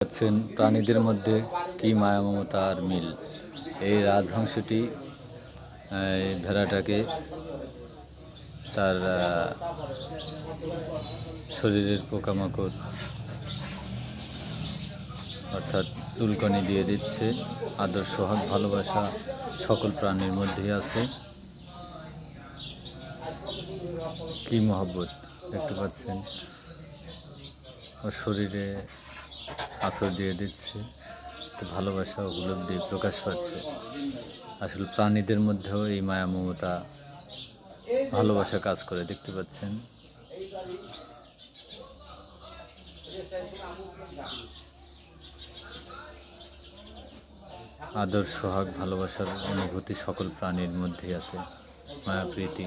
পাচ্ছেন প্রাণীদের মধ্যে কি মায়া মমতা আর মিল। এই রাজহংসটি ভেড়াটাকে তার শরীরের পোকামাকড় অর্থাৎ চুলকানি দিয়ে দিচ্ছে। আদর সোহাগ ভালোবাসা সকল প্রাণীর মধ্যেই আছে। কি মহব্বত দেখতে পাচ্ছেন, ওর শরীরে আঁচড় দিয়ে দিচ্ছে, তো ভালোবাসা উপলব্ধি প্রকাশ পাচ্ছে। আসলে প্রাণীদের মধ্যেও এই মায়া মমতা ভালোবাসা কাজ করে, দেখতে পাচ্ছেন। আদর সোহাগ ভালোবাসার অনুভূতি সকল প্রাণীর মধ্যেই আছে। মায়া প্রীতি।